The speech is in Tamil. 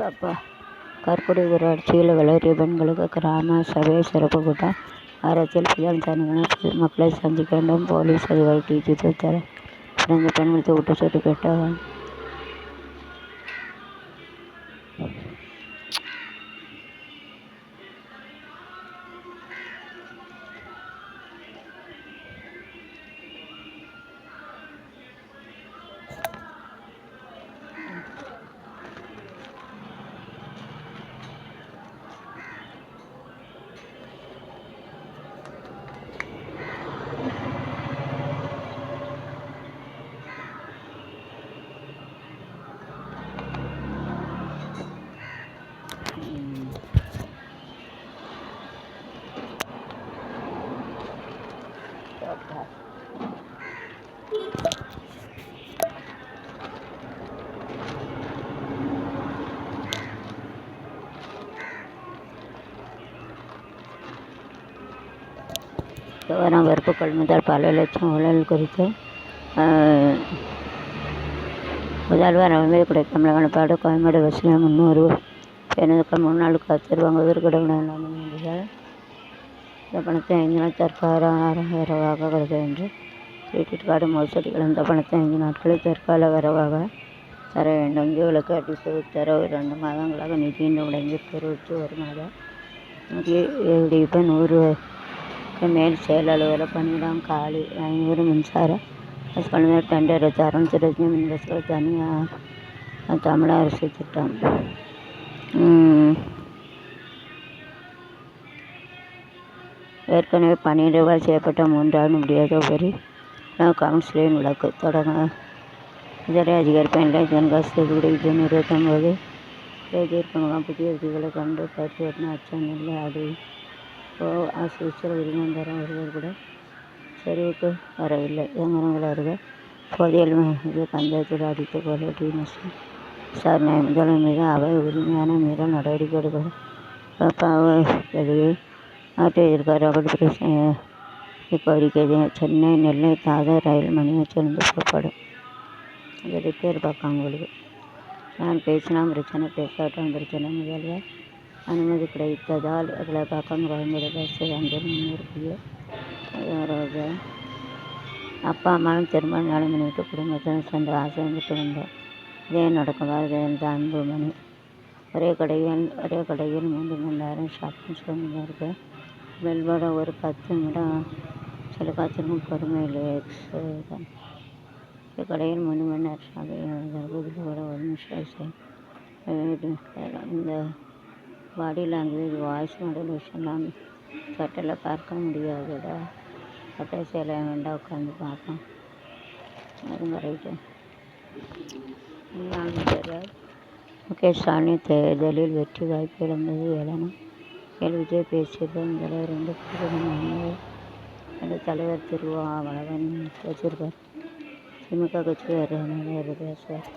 அப்பா கற்குடி ஊராட்சியில் வளரிய பெண்களுக்கு கிராம சபை சிறப்பு கூட்டம். அரசியல் புயல் தனியான மக்களை சந்திக்க வேண்டும். போலீஸ் அதிகாரி டிஜிபி தர பிறந்த பெண்களுக்கு ஊட்டச்சத்து கேட்டார். வரப்பு கொள்முதல் பல லட்சம் ஊழல் குறித்து முதல்வர் அமேத்கரை தமிழகப்பாடு கோயம்பேடு பஸ்ஸில் 300 பேருந்துக்கு 3 நாள் காத்திரு வாங்குவதற்கு இடங்கள் இந்த பணத்தை 5 நாள் தற்கால வரவாக கருது என்று கிரெடிட் கார்டு மோசடிகள். இந்த பணத்தை 5 நாட்களில் தற்கால வரவாக தர வேண்டும். வங்கிகளுக்கு அடித்த உத்தரவு 2 மாதங்களாக நிதியின் முடங்கி பெருவிட்டு வருமாத இப்போ 100க்கு மேல் செயல் அலுவலக பணியிடம் காலி. 500 மின்சார பஸ் கொள்முதல் டெண்டர் ரத்து. 625 மின் பஸ்கள் தனியார் தமிழக அரசு திட்டம். ஏற்கனவே 12 ரூபாய் செய்யப்பட்ட 3 ஆண்டு முடியாத உபரி கவுன்சிலின் விளக்கு தொடங்க இதரை அதிகரிப்பேன். தென்காசி தூத்துக்குடி ஜூன் 29 தீர்ப்பு முகாம். புதிய விதிகளை கண்டு பயிற்சி ஓட்டின அச்சம் இல்லை. அடி ஆசிரியர் உரிமம் தர ஒருவர் கூட செறிவுக்கு வரவில்லை. இயந்திரங்கள் அருகே போதியல் மீது பஞ்சாயத்தில் அடித்து கொலை டிஎன்எஸ்சி விசாரணை. முதல்வர் மீது அவை உரிமையான மீறல் நடவடிக்கை எடுக்க நாட்டை எதிர்க்க ராபர்ட் கோரிக்கை. சென்னை நெல்லை தாதர் ரயில் மணியாச்சிலிருந்து புறப்படும். அது ரிப்பேர் பார்க்காங்க உங்களுக்கு. நான் பேசினா பிரச்சனை, பேசாட்டம் பிரச்சனை. முதல்வர் அனுமதி கிடைத்ததால் பக்கம் கோயம்பேடு பஸ் அங்கே முன்னிறுத்திய அப்பா அம்மாவும் திரும்ப 4 மணிக்கு குடும்பத்துடன் சேர்ந்து ஆசை வந்துட்டு வந்தோம். இதே நடக்கும் வாழ்ந்த அன்புமணி. ஒரே கடையில் 3 மணி நேரம் ஷாப்பிங் சொல்லிங்க இருக்கு. பெல்போட ஒரு 10 நிமிடம் சில காத்திருக்கும் பொறுமை இல்லையே. கடையில் 3 மணி நேரம் ஷாப்பிங் கூட 1 நிமிஷம் இந்த பாடி லாங்குவேஜ் வாய்ஸ் மாடுலேஷன்லாம் சட்டையில் பார்க்க முடியாதுடா. சட்டை சேலை வேண்டாம் உட்காந்து பார்ப்போம். அதுங்க ரைட்டு. முகேஷ் சாணி தேர்தலில் வெற்றி வாய்ப்பு இழந்தது ஏளனம். விஜய் பேசியது முதல்வர் 2 தலைவர் திருவாவளவன் வச்சிருக்கார். திமுக கட்சி பேசுவார்.